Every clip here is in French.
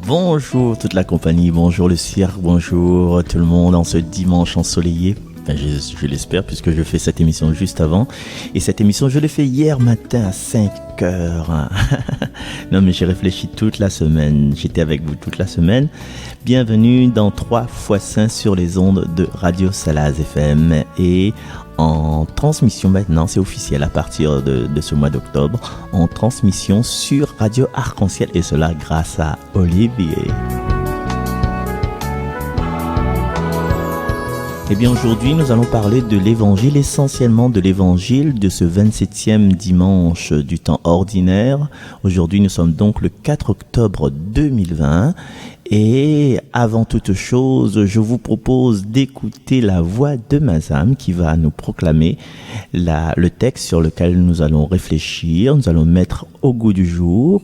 Bonjour toute la compagnie, bonjour le cirque, bonjour tout le monde en ce dimanche ensoleillé. Enfin, je l'espère puisque je fais cette émission juste avant. Et cette émission, je l'ai fait hier matin à 5 heures. Non mais j'ai réfléchi toute la semaine, j'étais avec vous toute la semaine. Bienvenue dans 3 x 5 sur les ondes de Radio Salaz FM et en transmission maintenant, c'est officiel à partir de ce mois d'octobre, en transmission sur Radio Arc-en-Ciel et cela grâce à Olivier. Eh bien aujourd'hui nous allons parler de l'évangile, essentiellement de l'évangile de ce 27e dimanche du temps ordinaire. Aujourd'hui nous sommes donc le 4 octobre 2020 et avant toute chose je vous propose d'écouter la voix de Mazam qui va nous proclamer le texte sur lequel nous allons réfléchir, nous allons mettre au goût du jour,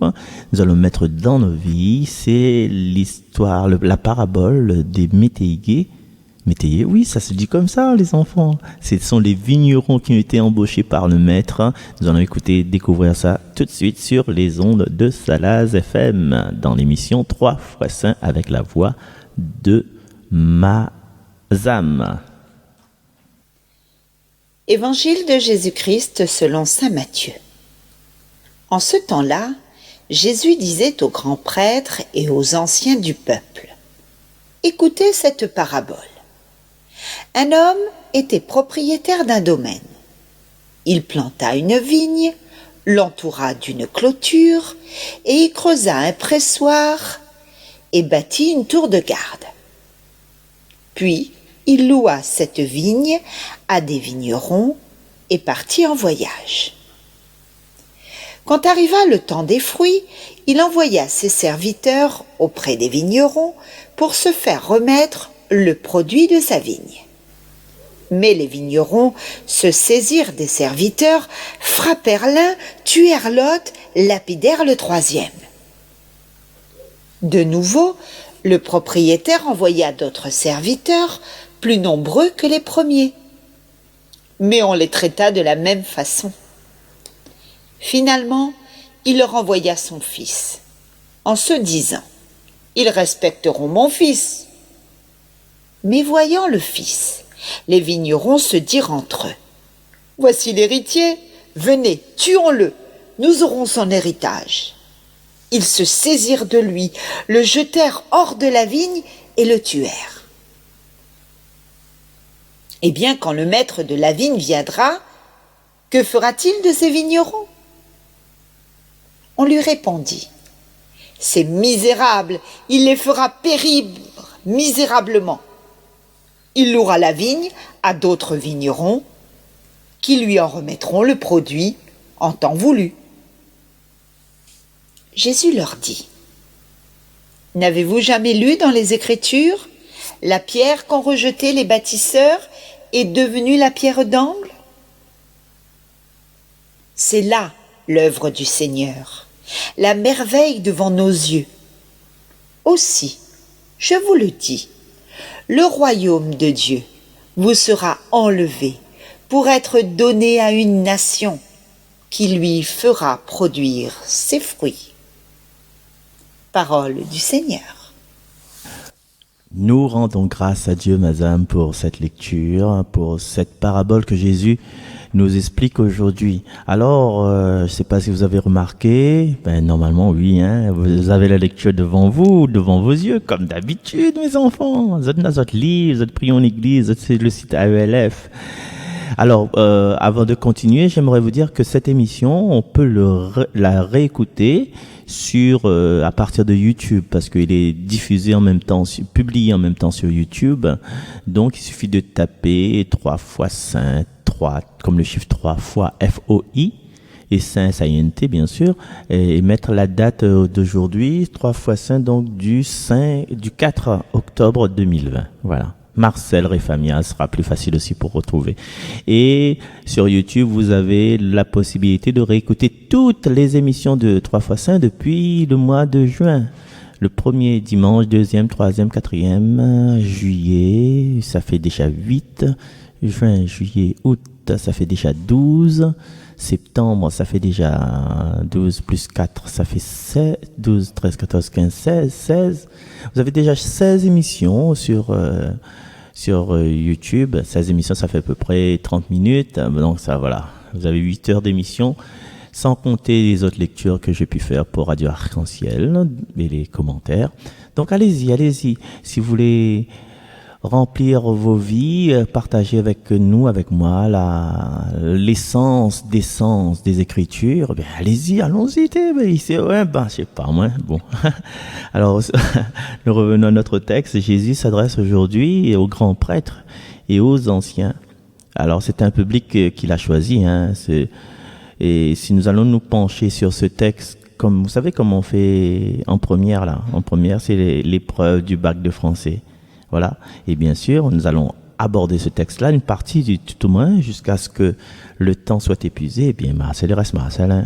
nous allons mettre dans nos vies. C'est l'histoire, la parabole des métayers. Métayer, oui, ça se dit comme ça, les enfants. Ce sont les vignerons qui ont été embauchés par le maître. Nous allons découvrir ça tout de suite sur les ondes de Salaz FM dans l'émission 3 x 5 avec la voix de Mazam. Évangile de Jésus-Christ selon saint Matthieu. En ce temps-là, Jésus disait aux grands prêtres et aux anciens du peuple : écoutez cette parabole. Un homme était propriétaire d'un domaine. Il planta une vigne, l'entoura d'une clôture et y creusa un pressoir et bâtit une tour de garde. Puis il loua cette vigne à des vignerons et partit en voyage. Quand arriva le temps des fruits, il envoya ses serviteurs auprès des vignerons pour se faire remettre le produit de sa vigne. Mais les vignerons se saisirent des serviteurs, frappèrent l'un, tuèrent l'autre, lapidèrent le troisième. De nouveau, le propriétaire envoya d'autres serviteurs, plus nombreux que les premiers. Mais on les traita de la même façon. Finalement, il leur envoya son fils, en se disant : ils respecteront mon fils. Mais voyant le fils, les vignerons se dirent entre eux : voici l'héritier, venez, tuons-le, nous aurons son héritage. Ils se saisirent de lui, le jetèrent hors de la vigne et le tuèrent. Eh bien, quand le maître de la vigne viendra, que fera-t-il de ces vignerons ? On lui répondit : ces misérables, il les fera périr misérablement. Il louera la vigne à d'autres vignerons qui lui en remettront le produit en temps voulu. Jésus leur dit : n'avez-vous jamais lu dans les Écritures la pierre qu'ont rejetée les bâtisseurs est devenue la pierre d'angle ? C'est là l'œuvre du Seigneur, la merveille devant nos yeux. Aussi, je vous le dis, le royaume de Dieu vous sera enlevé pour être donné à une nation qui lui fera produire ses fruits. Parole du Seigneur. Nous rendons grâce à Dieu, Mazam, pour cette lecture, pour cette parabole que Jésus nous explique aujourd'hui. Alors, je ne sais pas si vous avez remarqué, normalement oui, vous avez la lecture devant vous, devant vos yeux, comme d'habitude, mes enfants. Vous êtes dans votre livre, vous êtes prié en église, c'est le site AELF. Alors, avant de continuer, j'aimerais vous dire que cette émission, on peut la réécouter à partir de YouTube, parce qu'il est diffusé en même temps, publié en même temps sur YouTube. Donc, il suffit de taper 3 x 5, 3, comme le chiffre 3 fois FOI, et 5, SINT, bien sûr, et mettre la date d'aujourd'hui, 3 x 5, donc du 4 octobre 2020. Voilà. Marcel Réfamia sera plus facile aussi pour retrouver. Et sur YouTube, vous avez la possibilité de réécouter toutes les émissions de 3 x 5 depuis le mois de juin. Le premier dimanche, deuxième, troisième, quatrième juillet, ça fait déjà 8 juin, juillet, août, ça fait déjà 12. Septembre, ça fait déjà 12 plus 4, ça fait 16, 12, 13, 14, 15, 16. Vous avez déjà 16 émissions sur YouTube. 16 émissions, ça fait à peu près 30 minutes. Donc ça, voilà. Vous avez 8 heures d'émission, sans compter les autres lectures que j'ai pu faire pour Radio Arc-en-Ciel et les commentaires. Donc allez-y. Si vous voulez remplir vos vies, partager avec nous, avec moi, l'essence des Écritures, ben allez-y, allons-y, je sais pas, moi, bon. Alors, nous revenons à notre texte. Jésus s'adresse aujourd'hui aux grands prêtres et aux anciens. Alors, c'est un public qu'il a choisi, hein, et si nous allons nous pencher sur ce texte, comme vous savez comment on fait en première, là. En première, c'est l'épreuve du bac de français. Voilà. Et bien sûr, nous allons aborder ce texte-là, une partie du tout au moins, jusqu'à ce que le temps soit épuisé. Et bien, Marcel, il reste Marcel. Hein.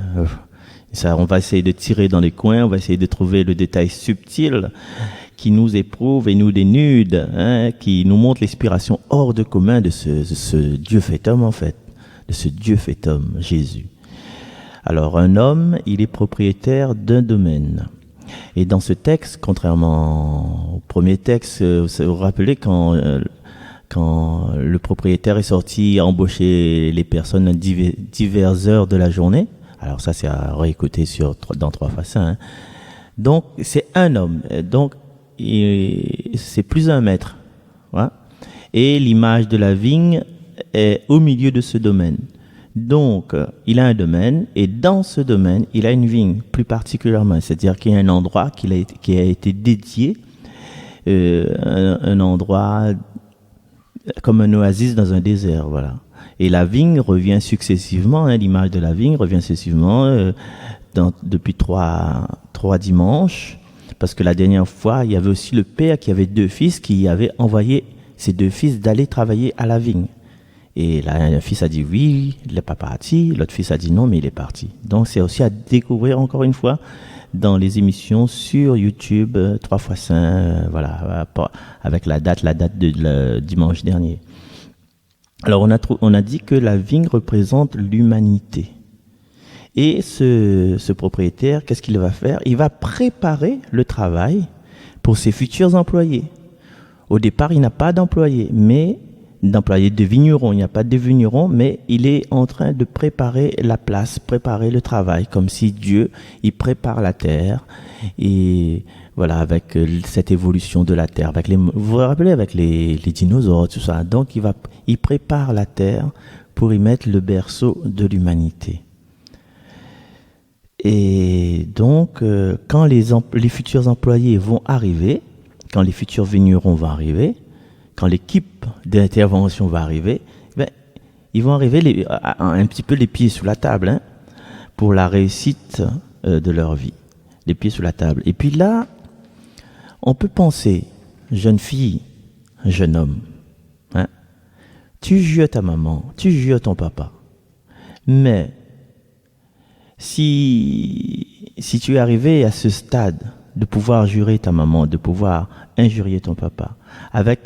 Ça, on va essayer de tirer dans les coins, on va essayer de trouver le détail subtil qui nous éprouve et nous dénude, hein, qui nous montre l'inspiration hors de commun de ce Dieu fait homme, en fait. De ce Dieu fait homme, Jésus. Alors, un homme, il est propriétaire d'un domaine. Et dans ce texte, contrairement au premier texte, vous vous rappelez quand le propriétaire est sorti embaucher les personnes à diverses heures de la journée. Alors ça, c'est à réécouter dans 3 fois ça. Hein. Donc, c'est un homme. Donc, c'est plus un maître. Voilà. Et l'image de la vigne est au milieu de ce domaine. Donc, il a un domaine, et dans ce domaine, il a une vigne, plus particulièrement. C'est-à-dire qu'il y a un endroit qui a été dédié, un endroit comme un oasis dans un désert, voilà. Et la vigne revient successivement, hein, l'image de la vigne revient successivement depuis trois dimanches, parce que la dernière fois, il y avait aussi le père qui avait 2 fils qui avait envoyé ses 2 fils d'aller travailler à la vigne. Et là, un fils a dit oui, il n'est pas parti. L'autre fils a dit non, mais il est parti. Donc, c'est aussi à découvrir encore une fois dans les émissions sur YouTube, 3 fois Saint, voilà, avec la date de dimanche dernier. Alors, on a dit que la vigne représente l'humanité. Et ce propriétaire, qu'est-ce qu'il va faire? Il va préparer le travail pour ses futurs employés. Au départ, il n'a pas d'employés, de vignerons. Il n'y a pas de vignerons, mais il est en train de préparer la place, préparer le travail, comme si Dieu, il prépare la terre. Et voilà, avec cette évolution de la terre, vous vous rappelez, avec les dinosaures, tout ça. Donc, il prépare la terre pour y mettre le berceau de l'humanité. Et donc, quand les futurs employés vont arriver, quand les futurs vignerons vont arriver, quand l'équipe d'intervention va arriver, ils vont arriver un petit peu les pieds sous la table, hein, pour la réussite de leur vie. Les pieds sous la table. Et puis là, on peut penser, jeune fille, jeune homme, hein, tu jures ta maman, tu jures ton papa. Mais si tu es arrivé à ce stade de pouvoir jurer ta maman, de pouvoir injurier ton papa, avec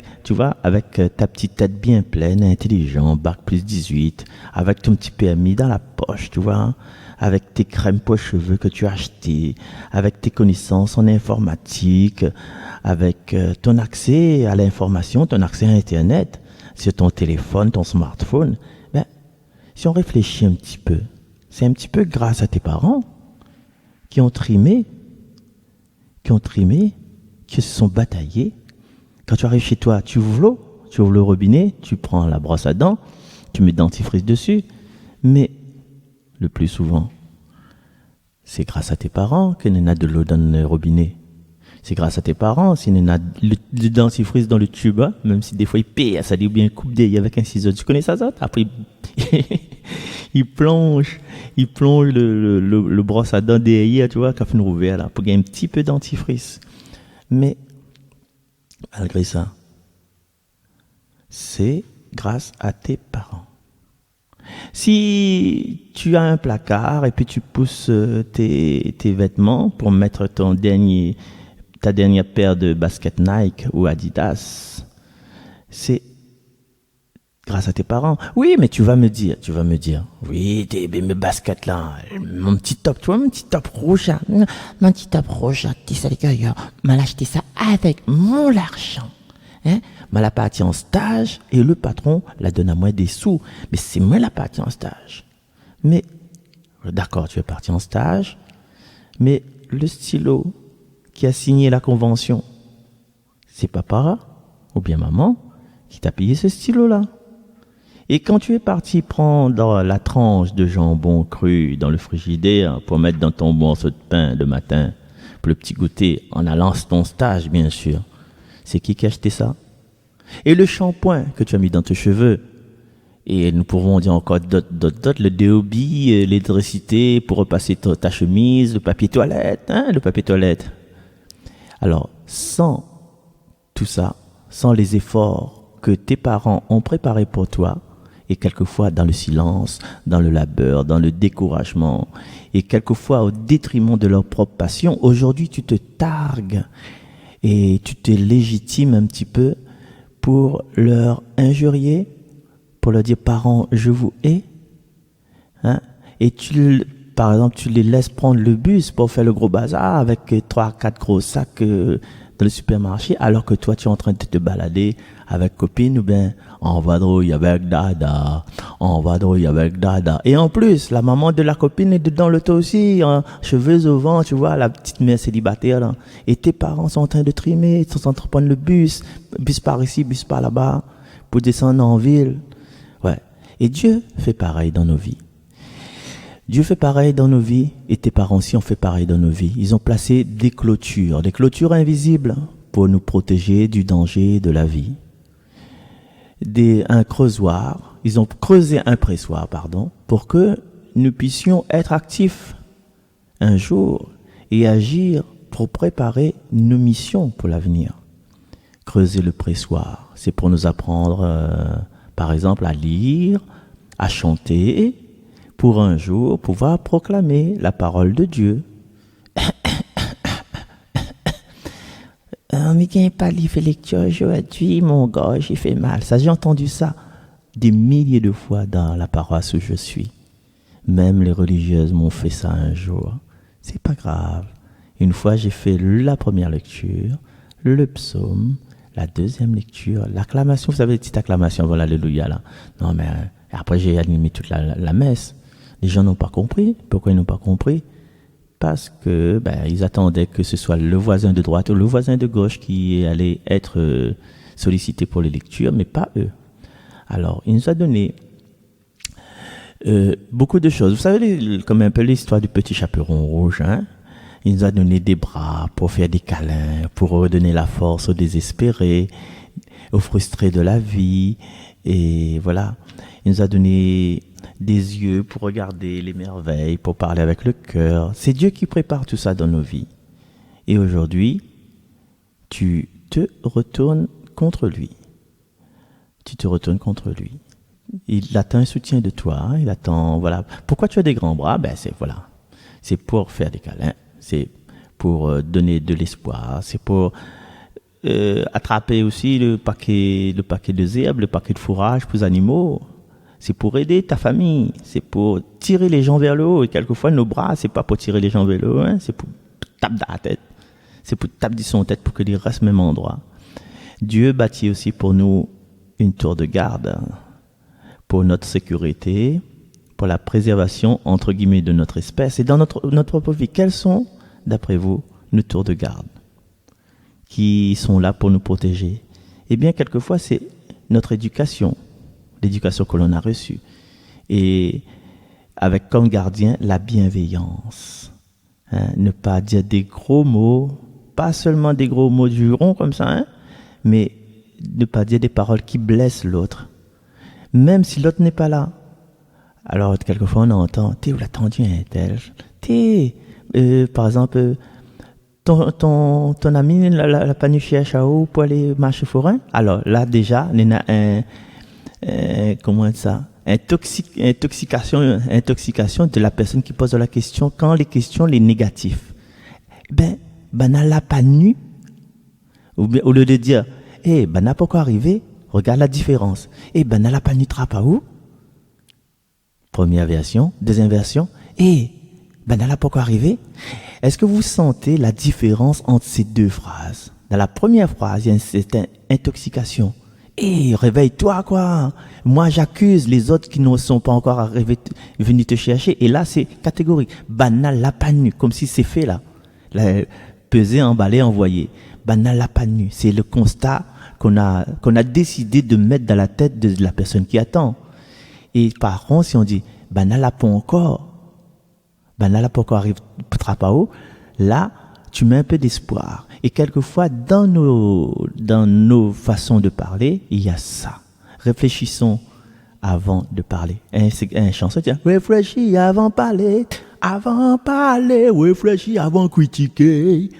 ta petite tête bien pleine, intelligent, bac plus 18, avec ton petit permis dans la poche, tu vois, hein, avec tes crèmes pour cheveux que tu as achetées, avec tes connaissances en informatique, avec ton accès à l'information, ton accès à Internet, sur ton téléphone, ton smartphone, si on réfléchit un petit peu, c'est un petit peu grâce à tes parents qui ont trimé, qui se sont bataillés. Quand tu arrives chez toi, tu ouvres le robinet, tu prends la brosse à dents, tu mets dentifrice dessus. Mais le plus souvent, c'est grâce à tes parents qu'il y en a de l'eau dans le robinet. C'est grâce à tes parents s'il y en a du dentifrice dans le tube, hein, même si des fois il paye, ça dit bien coupe d'œil avec un ciseau. Tu connais ça? Après, il plonge le brosse à dents derrière, tu vois, quand il nous ouvert là, pour gagner un petit peu de dentifrice. Mais, malgré ça, c'est grâce à tes parents. Si tu as un placard et puis tu pousses tes vêtements pour mettre ta dernière paire de baskets Nike ou Adidas, c'est grâce à tes parents. Oui, mais tu vas me dire, oui, mes baskets là, mon petit top, tu vois, mon petit top rouge, là, mon petit top rouge, tu sais, les gars, m'a acheté ça avec mon argent. Hein? M'a la partie en stage et le patron la donne à moi des sous. Mais c'est moi la partie en stage. Mais, d'accord, tu es parti en stage, mais le stylo qui a signé la convention, c'est papa ou bien maman qui t'a payé ce stylo-là. Et quand tu es parti prendre la tranche de jambon cru dans le frigidaire pour mettre dans ton morceau de pain le matin, pour le petit goûter, en allant à ton stage, bien sûr, c'est qui a acheté ça? Et le shampoing que tu as mis dans tes cheveux, et nous pouvons dire encore d'autres, le déobi, l'électricité pour repasser ta chemise, le papier toilette, le papier toilette. Alors, sans tout ça, sans les efforts que tes parents ont préparés pour toi, et quelquefois dans le silence, dans le labeur, dans le découragement, et quelquefois au détriment de leur propre passion, aujourd'hui tu te targues et tu te légitimes un petit peu pour leur injurier, pour leur dire « parents, je vous hais ». Et par exemple, tu les laisses prendre le bus pour faire le gros bazar avec 3-4 gros sacs dans le supermarché, alors que toi, tu es en train de te balader avec copine, ou bien on va drouiller avec dada, on va drouiller avec dada. Et en plus, la maman de la copine est dedans le dos aussi, cheveux au vent, tu vois, la petite mère célibataire là. Et tes parents sont en train de trimer, ils sont en train de prendre le bus par ici, bus par là-bas, pour descendre en ville. Ouais. Et Dieu fait pareil dans nos vies. Dieu fait pareil dans nos vies et tes parents aussi ont fait pareil dans nos vies. Ils ont placé des clôtures invisibles pour nous protéger du danger de la vie. Un creusoir, ils ont creusé un pressoir, pour que nous puissions être actifs un jour et agir pour préparer nos missions pour l'avenir. Creuser le pressoir, c'est pour nous apprendre, par exemple, à lire, à chanter, pour un jour pouvoir proclamer la parole de Dieu. Mais qui n'a pas livre lecture aujourd'hui, mon gars, j'ai fait mal. Ça, j'ai entendu ça des milliers de fois dans la paroisse où je suis. Même les religieuses m'ont fait ça un jour. C'est pas grave. Une fois, j'ai fait la première lecture, le psaume, la deuxième lecture, l'acclamation, vous savez, les petites acclamations, voilà, alléluia, là. Non, mais après, j'ai animé toute la messe. Les gens n'ont pas compris. Pourquoi ils n'ont pas compris? Parce que ils attendaient que ce soit le voisin de droite ou le voisin de gauche qui allait être sollicité pour les lectures, mais pas eux. Alors, il nous a donné beaucoup de choses. Vous savez, comme un peu l'histoire du petit chaperon rouge, il nous a donné des bras pour faire des câlins, pour redonner la force aux désespérés, aux frustrés de la vie. Et voilà, il nous a donné des yeux pour regarder les merveilles, pour parler avec le cœur. C'est Dieu qui prépare tout ça dans nos vies. Et aujourd'hui, tu te retournes contre lui. Tu te retournes contre lui. Il attend un soutien de toi. Il attend, voilà. Pourquoi tu as des grands bras? C'est pour faire des câlins. C'est pour donner de l'espoir. C'est pour attraper aussi le paquet de herbes, le paquet de fourrage pour les animaux. C'est pour aider ta famille, c'est pour tirer les gens vers le haut. Et quelquefois, nos bras, c'est pas pour tirer les gens vers le haut, c'est pour taper dans la tête. C'est pour taper sur son tête pour qu'ils restent au même endroit. Dieu bâtit aussi pour nous une tour de garde, pour notre sécurité, pour la préservation, entre guillemets, de notre espèce. Et dans notre propre vie, quelles sont, d'après vous, nos tours de garde qui sont là pour nous protéger? Eh bien, quelquefois, c'est notre éducation. L'éducation que l'on a reçue, et avec comme gardien la bienveillance, ne pas dire des gros mots, pas seulement des gros mots de juron comme ça, mais ne pas dire des paroles qui blessent l'autre, même si l'autre n'est pas là. Alors quelquefois on entend, t'es où l'attendu un tel, par exemple, ton ami la panifié à Chao pour aller marcher forain. Alors là déjà, il y a comment ça? Intoxication de la personne qui pose la question quand les questions les négatifs. N'a pas nu, ou bien au lieu de dire n'a pas encore arrivé, Regarde la différence. Eh ben, la panitra pas où? Première version, deuxième version. Eh, ben, là, pourquoi arriver? Est-ce que vous sentez la différence entre ces deux phrases? Dans la première phrase, il y a une certaine intoxication. Eh, réveille-toi, quoi. Moi, j'accuse les autres qui ne sont pas encore arrivés, venus te chercher. Et là, c'est catégorique. Banal, la panne, comme si c'est fait, là. Peser, emballer, envoyer. Banal, la panne. C'est le constat qu'on a décidé de mettre dans la tête de la personne qui attend. Et par contre, si on dit, banal, la pas encore. Banal, la pas encore arrive, pas haut. Là, tu mets un peu d'espoir. Et quelquefois, dans nos façons de parler, il y a ça. Réfléchissons avant de parler. C'est un chanson qui dit, réfléchis avant de parler, réfléchis avant de critiquer,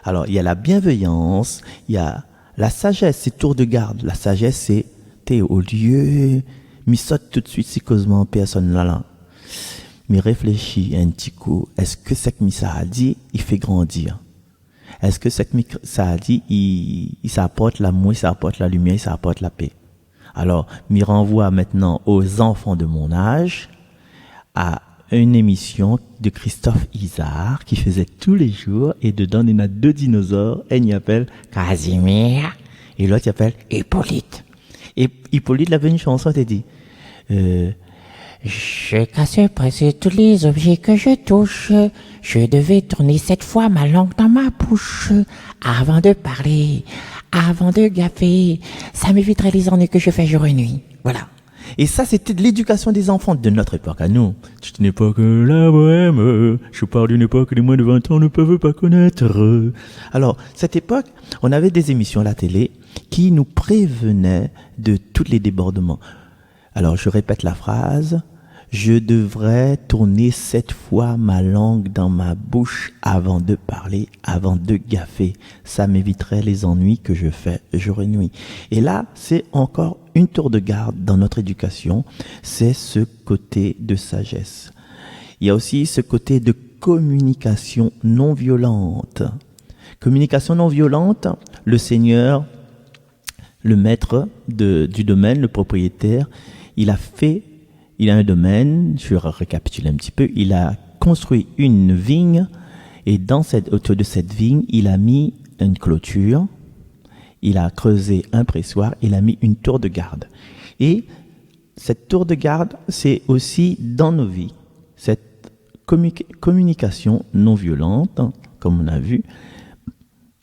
Alors, il y a la bienveillance, il y a la sagesse, c'est tour de garde. La sagesse, c'est, t'es au lieu, mi saute tout de suite, c'est causement personne là. Mais réfléchis un petit coup, est-ce que ce que ça a dit, il fait grandir? Est-ce que ce que ça a dit, il s'apporte l'amour, il s'apporte la lumière, il s'apporte la paix? Alors, m'y renvoie maintenant aux enfants de mon âge, à une émission de Christophe Isard qui faisait tous les jours, et dedans, il y a 2 dinosaures, un il appelle Casimir, et l'autre il appelle Hippolyte. Et Hippolyte, il avait une chanson, il dit, je casse presque tous les objets que je touche. Je devais tourner 7 fois ma langue dans ma bouche avant de parler, avant de gaffer. Ça m'éviterait les ennuis que je fais jour et nuit. Voilà. Et ça, c'était de l'éducation des enfants de notre époque à nous. C'est une époque la bohème. Je parle d'une époque que les moins de 20 ans ne peuvent pas connaître. Alors, cette époque, on avait des émissions à la télé qui nous prévenaient de tous les débordements. Alors, je répète la phrase. Je devrais tourner 7 fois ma langue dans ma bouche avant de parler, avant de gaffer. Ça m'éviterait les ennuis que je fais jour et nuit. Et là, c'est encore une tour de garde dans notre éducation. C'est ce côté de sagesse. Il y a aussi ce côté de communication non violente. Communication non violente, le Seigneur, le maître du domaine, le propriétaire, il a un domaine, je vais récapituler un petit peu, il a construit une vigne et autour de cette vigne, il a mis une clôture, il a creusé un pressoir, il a mis une tour de garde. Et cette tour de garde, c'est aussi dans nos vies, cette communication non violente, comme on a vu,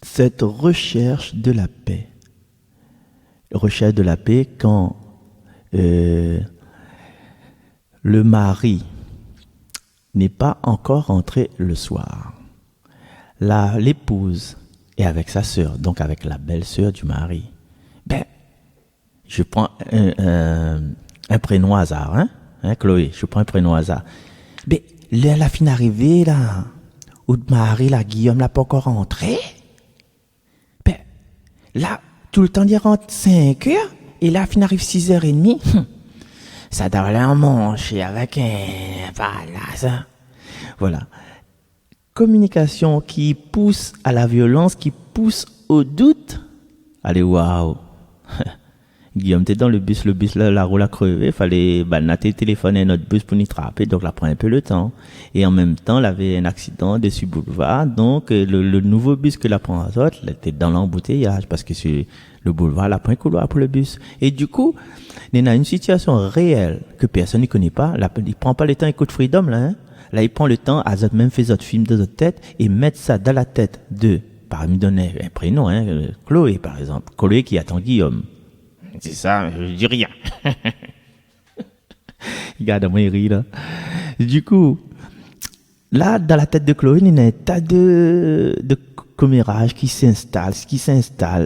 cette recherche de la paix. Recherche de la paix quand le mari n'est pas encore rentré le soir. L'épouse est avec sa sœur, donc avec la belle-sœur du mari. Je prends un prénom hasard, Chloé, je prends un prénom hasard. La fin arrivée, là, où le mari, là, Guillaume, n'a pas encore rentré. Là, tout le temps, il rentre 5 heures, et là, fin arrive 6h30. Ça doit aller en manger avec voilà, ça. Voilà. Communication qui pousse à la violence, qui pousse au doute. Allez, waouh. Guillaume, t'es dans le bus, là, la roue a crevé, fallait téléphoner notre bus pour nous trapper, donc là prend un peu le temps. Et en même temps, il avait un accident dessus boulevard, donc le nouveau bus que la prend à autres, il était dans l'embouteillage, parce que sur le boulevard, là prend un couloir pour le bus. Et du coup, il y a une situation réelle que personne ne connaît pas, là, il prend pas le temps, écoute Freedom, là, Là, il prend le temps, à même fait autre film de notre tête, et mettre ça dans la tête de, par me donner un prénom, Chloé, par exemple. Chloé qui attend Guillaume. C'est ça, je dis rien. Regarde, moi, il rit, là. Du coup, là, dans la tête de Chloé, il y a un tas de commérage qui s'installe.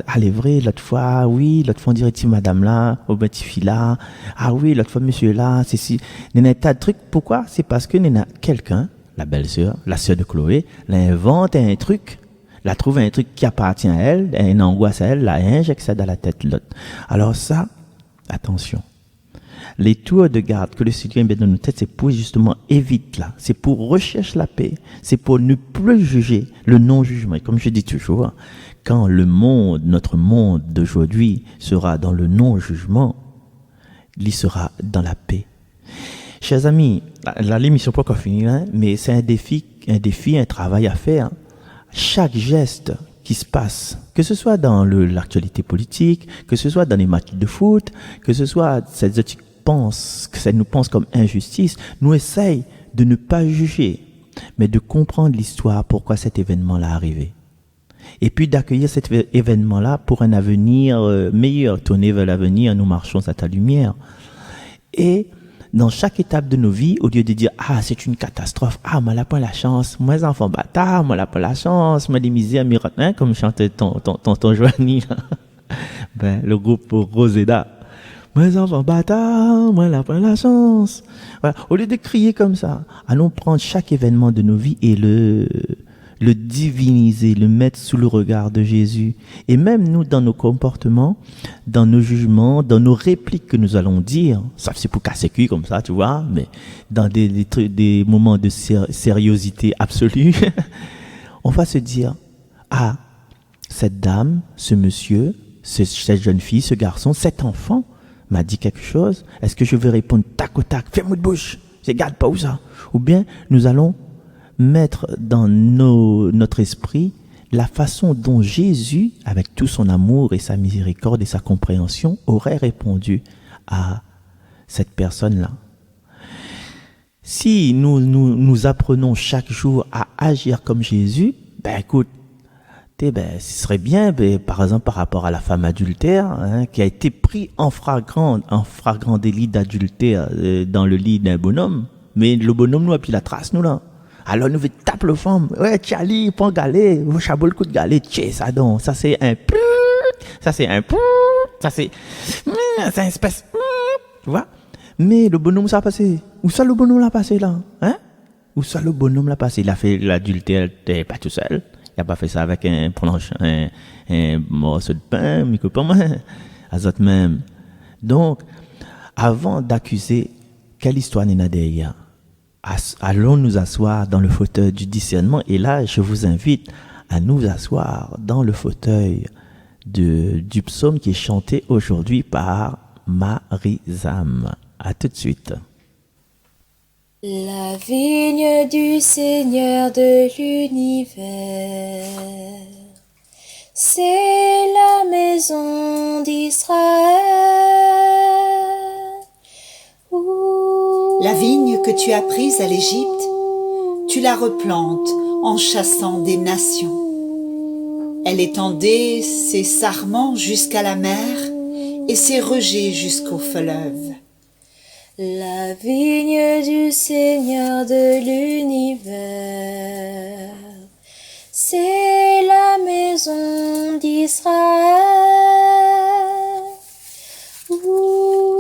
Ah, c'est vrai, l'autre fois, oui, l'autre fois, on dirait, madame là, au petit fille là. Ah oui, l'autre fois, monsieur là, c'est si. Il y a un tas de trucs. Pourquoi? C'est parce que il y a quelqu'un, la belle-sœur, la sœur de Chloé, l'invente un truc. La trouve un truc qui appartient à elle, une angoisse à elle, la injecte ça dans la tête de l'autre. Alors ça, attention. Les tours de garde que le Seigneur met dans nos têtes, c'est pour justement éviter là. C'est pour rechercher la paix. C'est pour ne plus juger, le non-jugement. Et comme je dis toujours, quand le monde, notre monde d'aujourd'hui sera dans le non-jugement, il sera dans la paix. Chers amis, l'émission n'est pas encore finie, hein, mais c'est un défi, un travail à faire. Chaque geste qui se passe, que ce soit dans l'actualité politique, que ce soit dans les matchs de foot, que ce soit celles qui pensent, que ça nous pense comme injustice, nous essayons de ne pas juger, mais de comprendre l'histoire, pourquoi cet événement-là est arrivé. Et puis d'accueillir cet événement-là pour un avenir meilleur, tourner vers l'avenir, nous marchons à ta lumière. Et dans chaque étape de nos vies, au lieu de dire, ah, c'est une catastrophe, ah, moi, là, pas la chance, moi, les enfants bâtards, moi, là, pas la chance, moi, des misères, hein, comme chantait ton Joanie, là. Ben, le groupe Roseda. Moi, les enfants bâtards, moi, là, pas la chance. Voilà. Au lieu de crier comme ça, allons prendre chaque événement de nos vies et le diviniser, le mettre sous le regard de Jésus. Et même nous, dans nos comportements, dans nos jugements, dans nos répliques que nous allons dire, ça c'est pour casser cuit comme ça, tu vois, mais dans des moments de sériosité absolue, on va se dire, ah, cette dame, ce monsieur, cette jeune fille, ce garçon, cet enfant m'a dit quelque chose, est-ce que je vais répondre tac au tac, ferme de bouche, je garde pas où ça? Ou bien nous allons mettre dans notre esprit la façon dont Jésus, avec tout son amour et sa miséricorde et sa compréhension, aurait répondu à cette personne-là. Si nous apprenons chaque jour à agir comme Jésus, ben écoute, ce serait bien, par exemple par rapport à la femme adultère, hein, qui a été prise en flagrant délit d'adultère dans le lit d'un bonhomme, mais le bonhomme nous a pris la trace, nous là. Alors nous tape le femme, ouais Charlie, prends galet, vous chabot le coup de galet, tchè ça donc, ça c'est un ça c'est un ça c'est un espèce, tu vois. Mais le bonhomme ça a passé, où ça le bonhomme l'a passé là, hein? Où ça le bonhomme l'a passé, il a fait l'adultère, t'es pas tout seul, il a pas fait ça avec un morceau de pain, mais que pas moi, azot même. Donc, avant d'accuser, quelle histoire n'est derrière? Allons nous asseoir dans le fauteuil du discernement. Et là, je vous invite à nous asseoir dans le fauteuil du psaume qui est chanté aujourd'hui par Marie-Zam. À tout de suite. La vigne du Seigneur de l'univers, c'est la maison d'Israël. La vigne que tu as prise à l'Égypte, tu la replantes en chassant des nations. Elle étendait ses sarments jusqu'à la mer et ses rejets jusqu'au fleuve. La vigne du Seigneur de l'univers, c'est la maison d'Israël.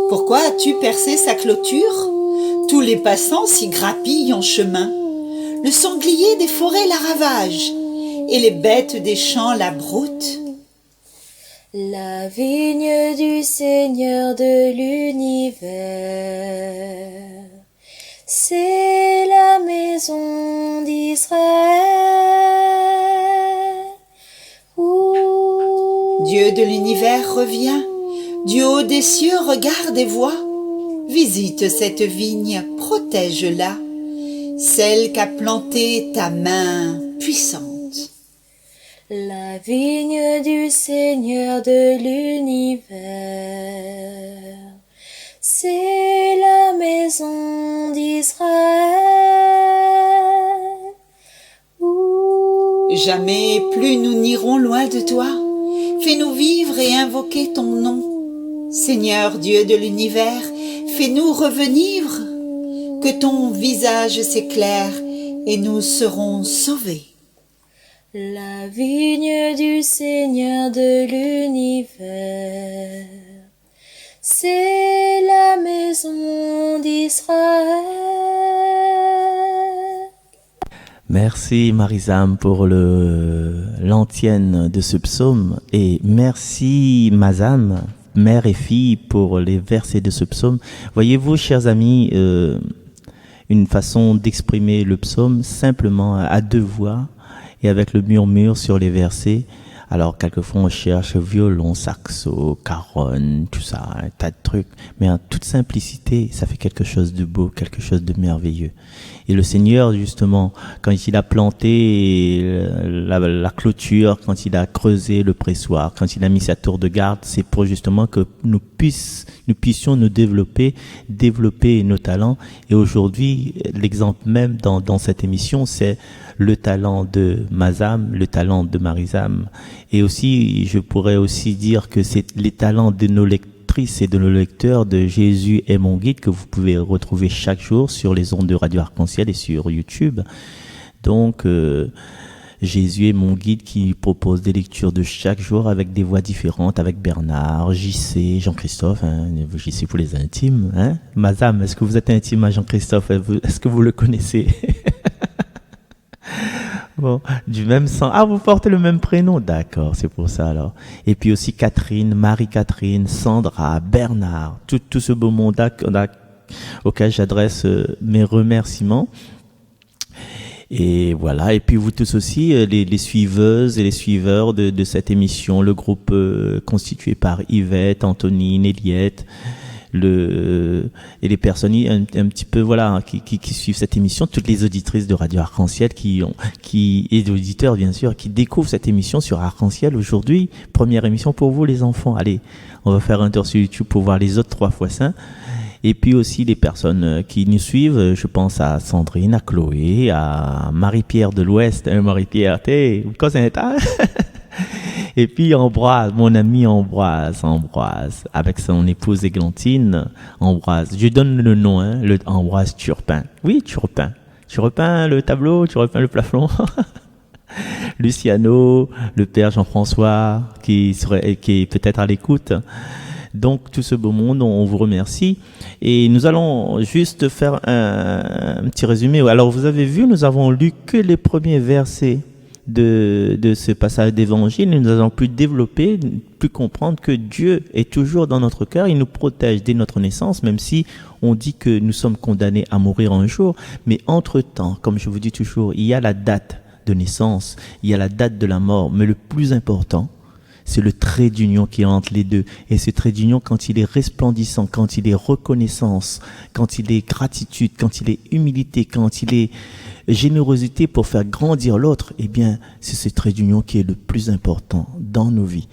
Pourquoi as-tu percé sa clôture ? Tous les passants s'y grappillent en chemin. Le sanglier des forêts la ravage, et les bêtes des champs la broutent. La vigne du Seigneur de l'univers, c'est la maison d'Israël. Dieu de l'univers revient, du haut des cieux regarde et voit. Visite cette vigne, protège-la, celle qu'a plantée ta main puissante. La vigne du Seigneur de l'univers, c'est la maison d'Israël. Jamais plus nous n'irons loin de toi. Fais-nous vivre et invoquer ton nom. Seigneur Dieu de l'univers, fais-nous revenir, que ton visage s'éclaire et nous serons sauvés. La vigne du Seigneur de l'univers, c'est la maison d'Israël. Merci Marie-Zam pour l'antienne de ce psaume et merci Mazam mère et fille pour les versets de ce psaume. Voyez-vous, chers amis, une façon d'exprimer le psaume simplement à deux voix et avec le murmure sur les versets. Alors, quelquefois, on cherche violon, saxo, caronne, tout ça, un tas de trucs. Mais en toute simplicité, ça fait quelque chose de beau, quelque chose de merveilleux. Et le Seigneur, justement, quand il a planté la clôture, quand il a creusé le pressoir, quand il a mis sa tour de garde, c'est pour justement que nous puissions nous développer nos talents. Et aujourd'hui, l'exemple même dans cette émission, c'est le talent de Mazam, le talent de Marizam. Et aussi, je pourrais aussi dire que c'est les talents de nos lectrices et de nos lecteurs de Jésus est mon guide que vous pouvez retrouver chaque jour sur les ondes de Radio Arc-en-Ciel et sur YouTube. Donc, Jésus est mon guide qui propose des lectures de chaque jour avec des voix différentes, avec Bernard, JC, Jean-Christophe, JC pour les intimes. Mazam, est-ce que vous êtes intime à Jean-Christophe? Est-ce que vous le connaissez? Bon, du même sang. Ah, vous portez le même prénom. D'accord, c'est pour ça alors. Et puis aussi Catherine, Marie-Catherine, Sandra, Bernard, tout ce beau monde auquel j'adresse mes remerciements. Et voilà. Et puis vous tous aussi, les suiveuses et les suiveurs de cette émission, le groupe constitué par Yvette, Antonine, Eliette, et les personnes un petit peu qui suivent cette émission, toutes les auditrices de Radio Arc-en-Ciel et d'auditeurs bien sûr qui découvrent cette émission sur Arc-en-Ciel aujourd'hui, première émission pour vous les enfants. Allez, on va faire un tour sur YouTube pour voir les autres 3 fois saints. Et puis aussi les personnes qui nous suivent, je pense à Sandrine, à Chloé, à Marie-Pierre de l'Ouest, Marie-Pierre, quoi c'est ça? Et puis Ambroise, mon ami Ambroise, avec son épouse Églantine, Ambroise. Je donne le nom, le Ambroise Turpin. Oui, Turpin. Tu repeins le tableau, tu repeins le plafond. Luciano, le père Jean-François, qui est peut-être à l'écoute. Donc, tout ce beau monde, on vous remercie. Et nous allons juste faire un petit résumé. Alors, vous avez vu, nous avons lu que les premiers versets de ce passage d'évangile. Nous avons pu développer, pu comprendre que Dieu est toujours dans notre cœur. Il nous protège dès notre naissance, même si on dit que nous sommes condamnés à mourir un jour. Mais entre-temps, comme je vous dis toujours, il y a la date de naissance, il y a la date de la mort. Mais le plus important, c'est le trait d'union qui est entre les deux. Et ce trait d'union, quand il est resplendissant, quand il est reconnaissance, quand il est gratitude, quand il est humilité, quand il est générosité pour faire grandir l'autre, eh bien, c'est ce trait d'union qui est le plus important dans nos vies.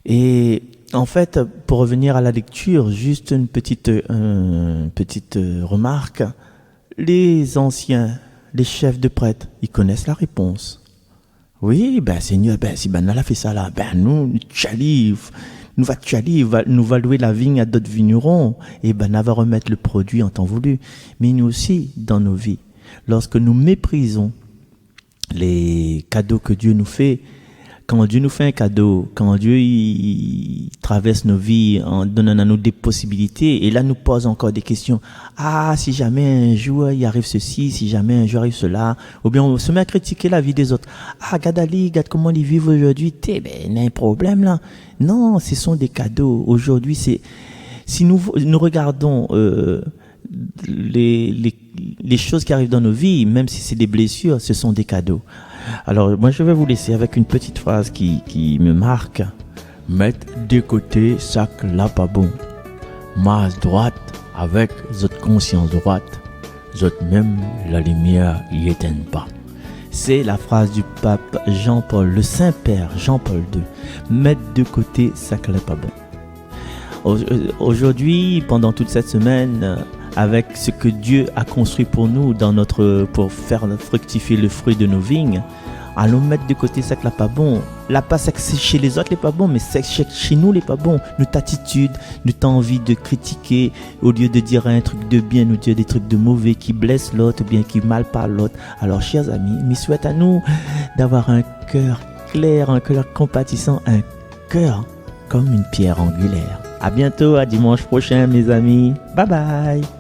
Et en fait, pour revenir à la lecture, juste une petite remarque. Les anciens, les chefs de prêtres, ils connaissent la réponse. Oui, Seigneur, si Banal a fait ça là, nous va louer la vigne à d'autres vignerons et Banal va remettre le produit en temps voulu. Mais nous aussi, dans nos vies, lorsque nous méprisons les cadeaux que Dieu nous fait, quand Dieu nous fait un cadeau, quand Dieu il traverse nos vies en donnant à nous des possibilités, et là nous pose encore des questions. Ah, si jamais un jour il arrive ceci, si jamais un jour arrive cela, ou bien on se met à critiquer la vie des autres. Ah, regarde comment ils vivent aujourd'hui, il y a un problème là. Non, ce sont des cadeaux. Aujourd'hui, si nous regardons les choses qui arrivent dans nos vies, même si c'est des blessures, ce sont des cadeaux. Alors, moi, je vais vous laisser avec une petite phrase qui me marque. Mettre de côté ça que là pas bon. Masse droite avec votre conscience droite. Votre même la lumière y éteint pas. C'est la phrase du pape Jean-Paul, le Saint-Père Jean-Paul II. Mettre de côté ça que là pas bon. Aujourd'hui, pendant toute cette semaine, avec ce que Dieu a construit pour nous pour faire fructifier le fruit de nos vignes, allons mettre de côté ça qui n'est pas bon. Là, pas ça que c'est chez les autres n'est pas bon, mais c'est chez nous n'est pas bon. Notre attitude, notre envie de critiquer, au lieu de dire un truc de bien, nous dire des trucs de mauvais qui blessent l'autre, ou bien qui mal parlent l'autre. Alors, chers amis, il souhaite à nous d'avoir un cœur clair, un cœur compatissant, un cœur comme une pierre angulaire. À bientôt, à dimanche prochain, mes amis. Bye bye.